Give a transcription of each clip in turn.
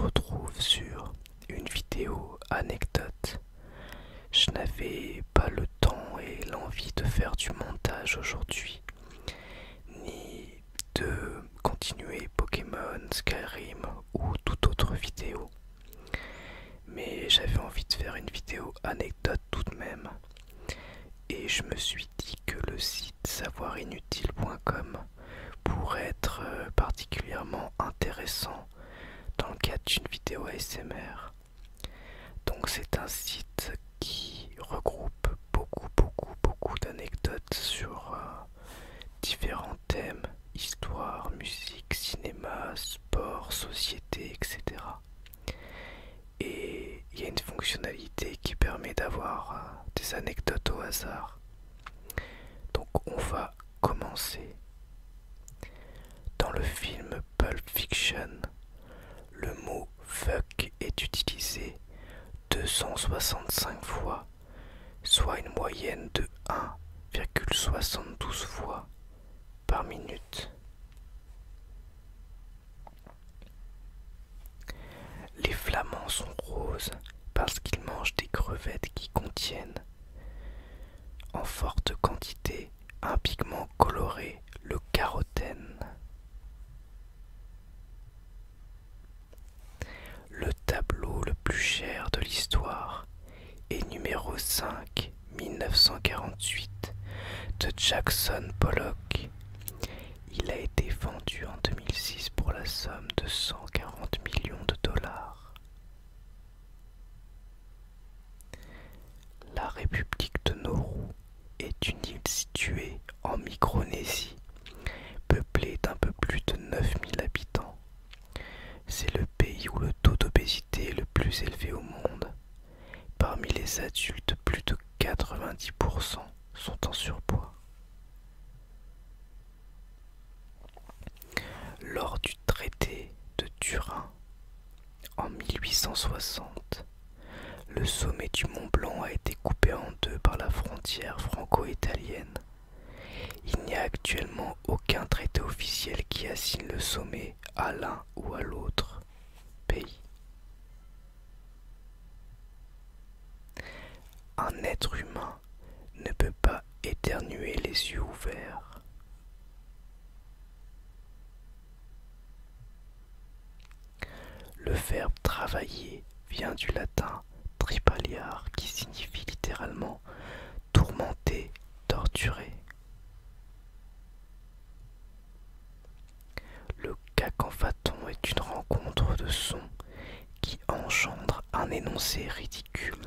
se retrouve sur une vidéo anecdote. Je n'avais pas le temps et l'envie de faire du montage aujourd'hui, ni de continuer Pokémon, Skyrim ou toute autre vidéo. Mais j'avais envie de faire une vidéo anecdote tout de même. Et je me suis dit que le site savourinutile.com pourrait être particulièrement intéressant dans le cadre d'une vidéo ASMR. Donc c'est un site qui regroupe beaucoup d'anecdotes sur différents thèmes, histoire, musique, cinéma, sport, société, etc. Et il y a une fonctionnalité qui permet d'avoir des anecdotes au hasard. Donc on va commencer. Dans le film Pulp Fiction, le mot fuck est utilisé 265 fois, soit une moyenne de 1,72 fois par minute. Les Flamands sont roses parce qu'ils mangent des crevettes qui contiennent, en forte quantité, un pigment coloré, le carotène. Le tableau le plus cher de l'histoire est numéro 5, 1948, de Jackson Pollock. Il a été vendu en 2006 pour la somme de 140 millions de dollars. La République de Nauru est une île située en Micronésie, peuplée d'un peu plus de 9000 habitants. C'est le pays où le taux d'obésité est le plus élevé au monde. Parmi les adultes, plus de 90% sont en surpoids. Lors du traité de Turin, en 1860, le sommet du Mont Blanc a été coupé en deux par la frontière franco-italienne. Il n'y a actuellement aucun traité officiel qui assigne le sommet à l'un ou à l'autre pays. Un être humain ne peut pas éternuer les yeux ouverts. Le verbe travailler vient du latin tripaliar qui signifie littéralement tourmenter, torturer. Le cacanphaton est une rencontre de sons qui engendre un énoncé ridicule.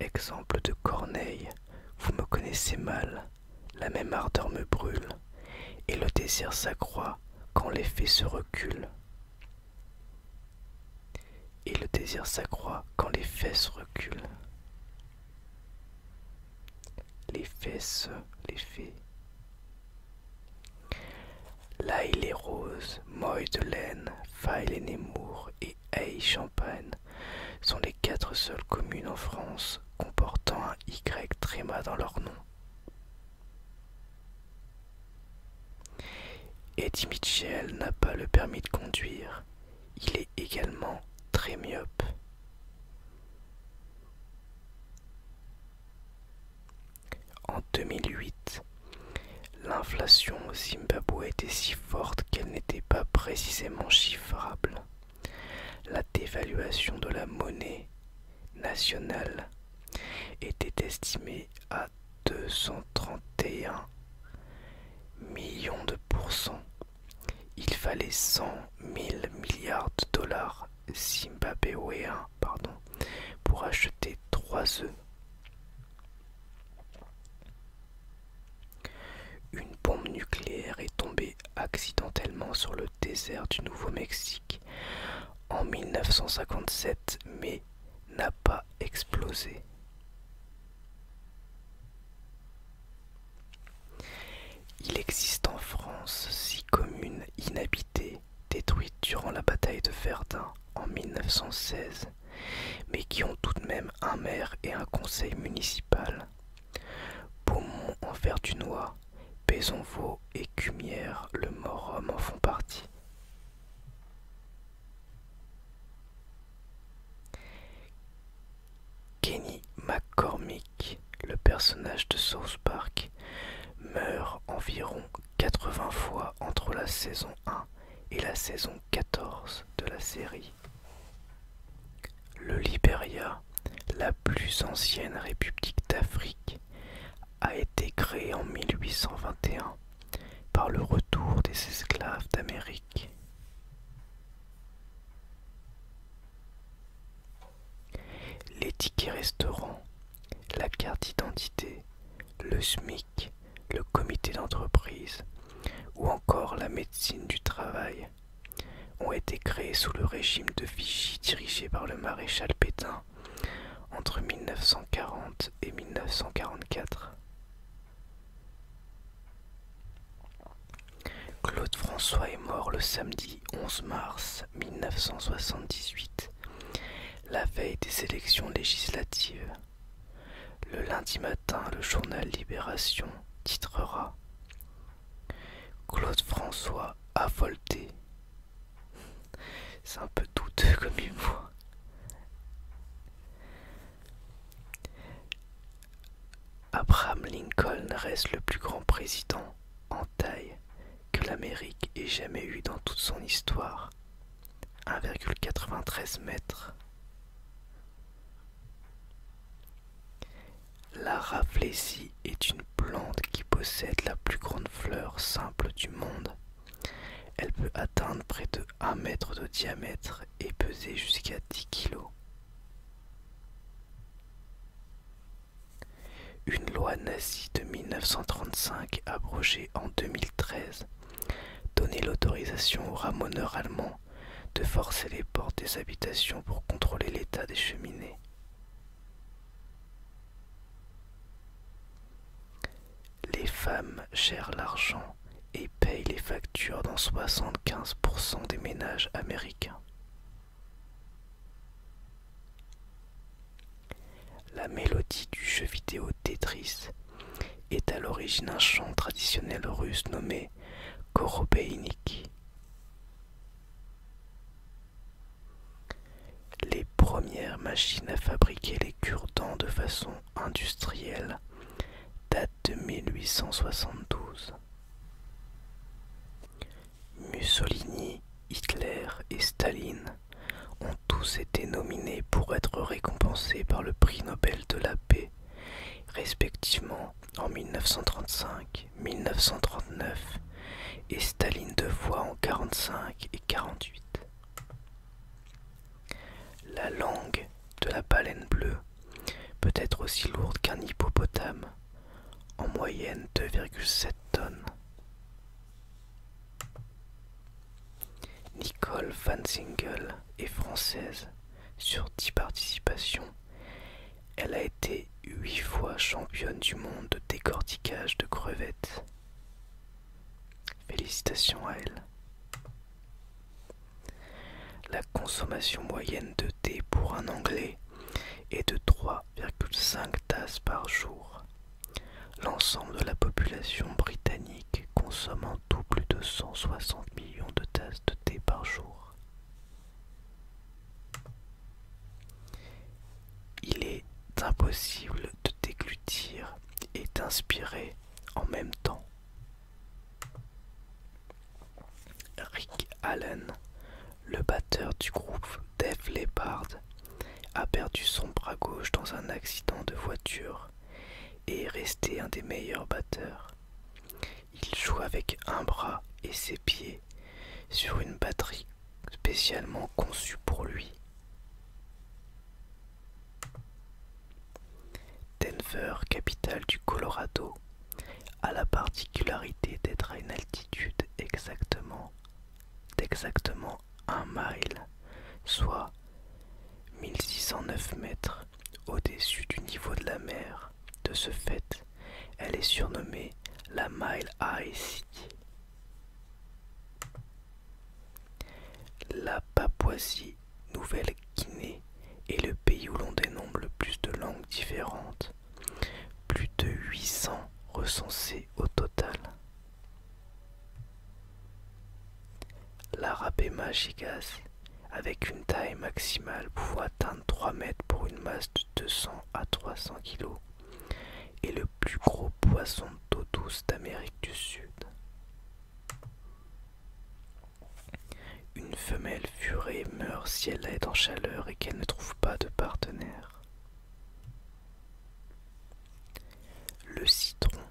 Exemple de Corneille, vous me connaissez mal, la même ardeur me brûle, et le désir s'accroît quand les faits se reculent. Et le désir s'accroît quand les fesses reculent. Les fesses, les faits. L'Aille les Roses, Moy de Laine, Faille les Nemours et Aille Champagne sont les 4 seules communes en France comportant un Y tréma dans leur nom. Eddie Mitchell n'a pas le permis de conduire. Il est également très myope. En 2008, l'inflation au Zimbabwe était si forte qu'elle n'était pas précisément chiffrable. La dévaluation de la monnaie nationale était estimée à 231 millions de pourcents. Il fallait 100 000 milliards de dollars zimbabwéens pour acheter 3 œufs. Une bombe nucléaire est tombée accidentellement sur le désert du Nouveau-Mexique en 1957 mais n'a pas explosé. Il existe en France 6 communes inhabitées détruites durant la bataille de Verdun en 1916, mais qui ont tout de même un maire et un conseil municipal. Beaumont en Verdunois, Bézonvaux et Cumières, le Mort-Homme en font partie. personnage de South Park meurt environ 80 fois entre la saison 1 et la saison 14 de la série. Le Liberia, la plus ancienne république d'Afrique, a été créé en 1821 par le retour des esclaves d'Amérique. Les tickets restaurants, la carte d'identité, le SMIC, le comité d'entreprise ou encore la médecine du travail ont été créés sous le régime de Vichy dirigé par le maréchal Pétain entre 1940 et 1944. Claude François est mort le samedi 11 mars 1978, la veille des élections législatives. Le lundi matin, le journal Libération titrera « Claude François a volté ». C'est un peu douteux comme humour. Abraham Lincoln reste le plus grand président en taille que l'Amérique ait jamais eu dans toute son histoire. 1,93 mètres. La Rafflesie est une plante qui possède la plus grande fleur simple du monde. Elle peut atteindre près de 1 mètre de diamètre et peser jusqu'à 10 kg. Une loi nazie de 1935, abrogée en 2013, donnait l'autorisation aux ramoneurs allemands de forcer les portes des habitations pour contrôler l'état des cheminées. Les femmes gèrent l'argent et payent les factures dans 75% des ménages américains. La mélodie du jeu vidéo Tetris est à l'origine un chant traditionnel russe nommé Korobeinik. Les premières machines à fabriquer les cure-dents de façon industrielle datent de 1872. Mussolini, Hitler et Staline ont tous été nominés pour être récompensés par le prix Nobel de la paix, respectivement en 1935, 1939 et Staline 2 fois en 1945 et 1948. La langue de la baleine bleue peut être aussi lourde qu'un hippopotame, en moyenne 2,7 tonnes. Nicole Van Zyngel est française. Sur 10 participations, elle a été 8 fois championne du monde de décortiquage de crevettes. Félicitations à elle. La consommation moyenne de thé pour un Anglais est de 3,5 tasses par jour. L'ensemble de la population britannique consomme en tout plus de 160 millions de tasses de thé par jour. Il est impossible de déglutir et d'inspirer en même temps. Rick Allen, le batteur du groupe Def Leppard, a perdu son bras gauche dans un accident de voiture et est resté un des meilleurs batteurs. Il joue avec un bras et ses pieds sur une batterie spécialement conçue pour lui. Denver, capitale du Colorado, a la particularité d'être à une altitude d'exactement 1 mile, soit 1609 mètres au-dessus du niveau de la mer. De ce fait, elle est surnommée la Mile High City. La Papouasie-Nouvelle-Guinée est le pays où l'on dénombre le plus de langues différentes, plus de 800 recensées au total. L'Arabema gigas, avec une taille maximale pouvant atteindre 3 mètres pour une masse de 200 à 300 kg, est le plus gros poisson d'eau douce d'Amérique du Sud? Une femelle furée meurt si elle est en chaleur et qu'elle ne trouve pas de partenaire. Le citron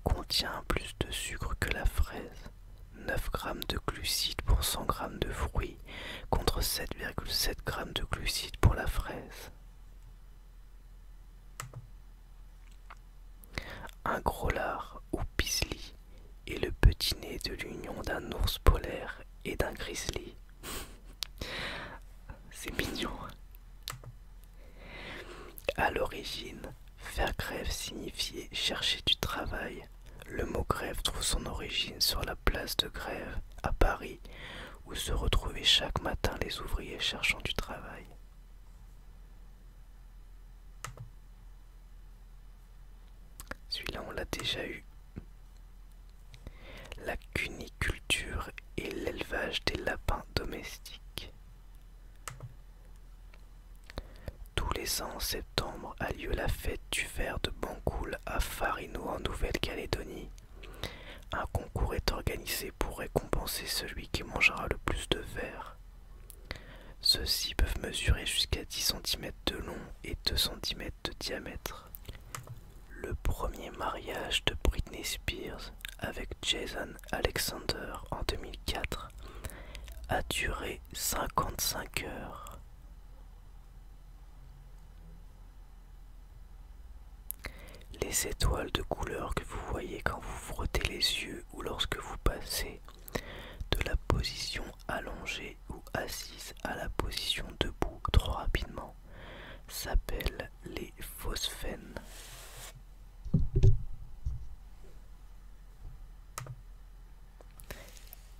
contient plus de sucre que la fraise. 9 grammes de glucides pour 100 grammes de fruits contre 7,7 grammes de glucides pour la fraise. Un gros lard ou pisli est le petit-né de l'union d'un ours polaire et d'un grizzly. C'est mignon. À l'origine, faire grève signifiait chercher du travail. Le mot grève trouve son origine sur la place de Grève, à Paris, où se retrouvaient chaque matin les ouvriers cherchant du travail. Celui-là, on l'a déjà eu. La cuniculture est l'élevage des lapins domestiques. Tous les ans en septembre a lieu la fête du ver de Bancoul à Farino en Nouvelle-Calédonie. Un concours est organisé pour récompenser celui qui mangera le plus de vers. Ceux-ci peuvent mesurer jusqu'à 10 cm de long et 2 cm de diamètre. Le premier mariage de Britney Spears avec Jason Alexander en 2004 a duré 55 heures. Les étoiles de couleur que vous voyez quand vous frottez les yeux ou lorsque vous passez de la position allongée ou assise à la position debout trop rapidement s'appellent les phosphènes.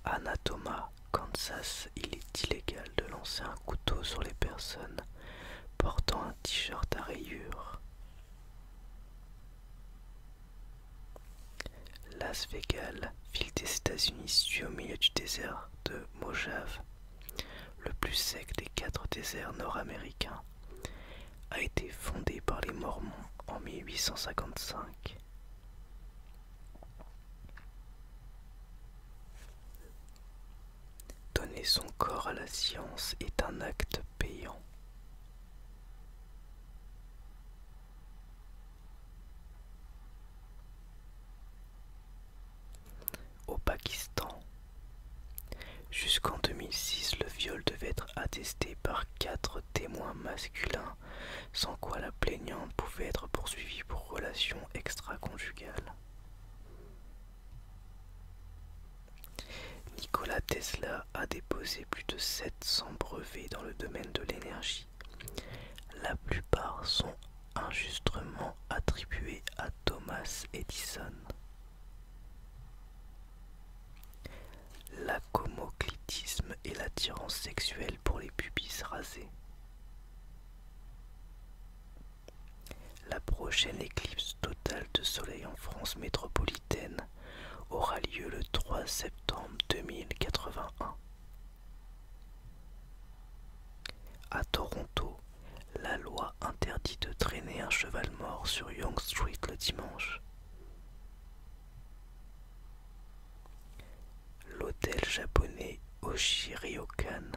À Natoma, Kansas, il est illégal de lancer un couteau sur les personnes portant un t-shirt à rayures. Las Vegas, ville des États-Unis située au milieu du désert de Mojave, le plus sec des 4 déserts nord-américains, a été fondée par les Mormons en 1855. Donner son corps à la science est un acte payant. Au Pakistan, jusqu'en 2006, le viol devait être attesté par 4 témoins masculins, sans quoi la plaignante pouvait être poursuivie pour relation extra-conjugale. Nikola Tesla a déposé plus de 700 brevets dans le domaine de l'énergie. La plupart sont injustement attribués à Thomas Edison. L'acomoclitisme est l'attirance sexuelle pour les pubis rasés. La prochaine éclipse totale de soleil en France métropolitaine aura lieu le 3 septembre 2081. À Toronto, la loi interdit de traîner un cheval mort sur Yonge Street le dimanche. L'hôtel japonais Oshi-Ryokan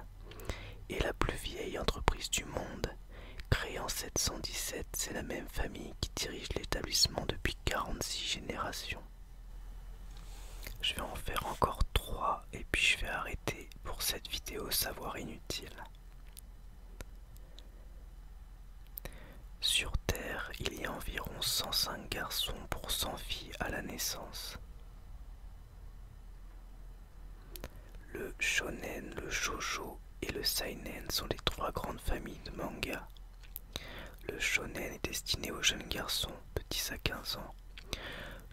est la plus vieille entreprise du monde. Créée en 717, c'est la même famille qui dirige l'établissement depuis 46 générations. Je vais en faire encore 3 et puis je vais arrêter pour cette vidéo savoir inutile. Sur Terre, il y a environ 105 garçons pour 100 filles à la naissance. Le shonen, le shoujo et le seinen sont les 3 grandes familles de manga. Le shonen est destiné aux jeunes garçons de 10 à 15 ans.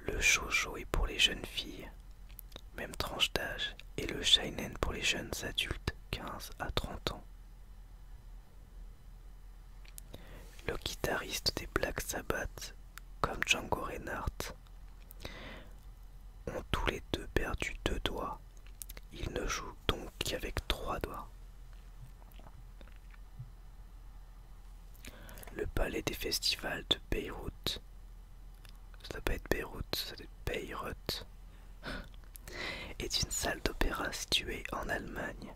Le shoujo est pour les jeunes filles, même tranche d'âge, et le seinen pour les jeunes adultes, 15 à 30 ans. Le guitariste des Black Sabbath, comme Django Reinhardt, ont tous les deux perdu 2 doigts. Ils ne jouent donc qu'avec 3 doigts. Le palais des festivals de Beyrouth, Bayreuth est une salle d'opéra située en Allemagne.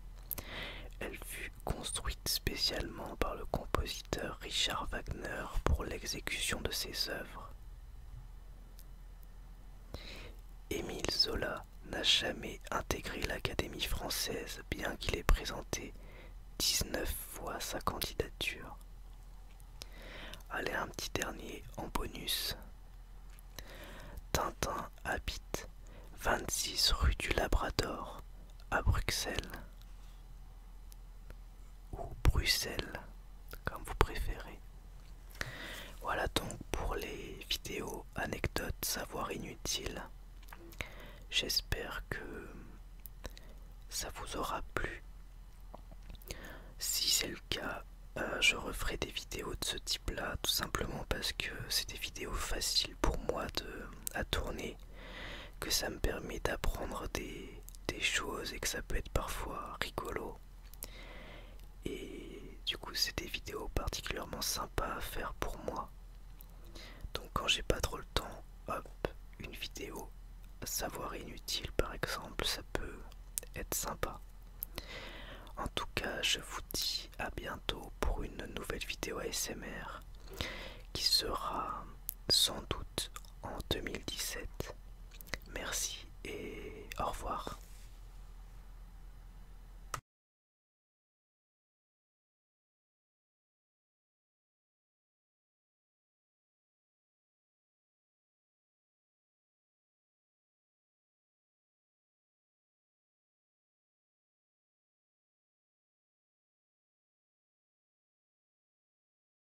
Elle fut construite spécialement par le compositeur Richard Wagner pour l'exécution de ses œuvres. Émile Zola n'a jamais intégré l'Académie française, bien qu'il ait présenté 19 fois sa candidature. Allez, un petit dernier en bonus. Tintin habite 26 rue du Labrador à Bruxelles. Ou Bruxelles, comme vous préférez. Voilà donc pour les vidéos anecdotes savoir inutiles. J'espère que ça vous aura plu. Si c'est le cas, je referai des vidéos de ce type là, tout simplement parce que c'est des vidéos faciles pour moi à tourner, que ça me permet d'apprendre des choses et que ça peut être parfois rigolo. Et du coup c'est des vidéos particulièrement sympas à faire pour moi. Donc quand j'ai pas trop le temps, hop, une vidéo savoir inutile par exemple, ça peut être sympa. En tout cas, je vous dis à bientôt pour une nouvelle vidéo ASMR qui sera sans doute en 2017. Merci et au revoir.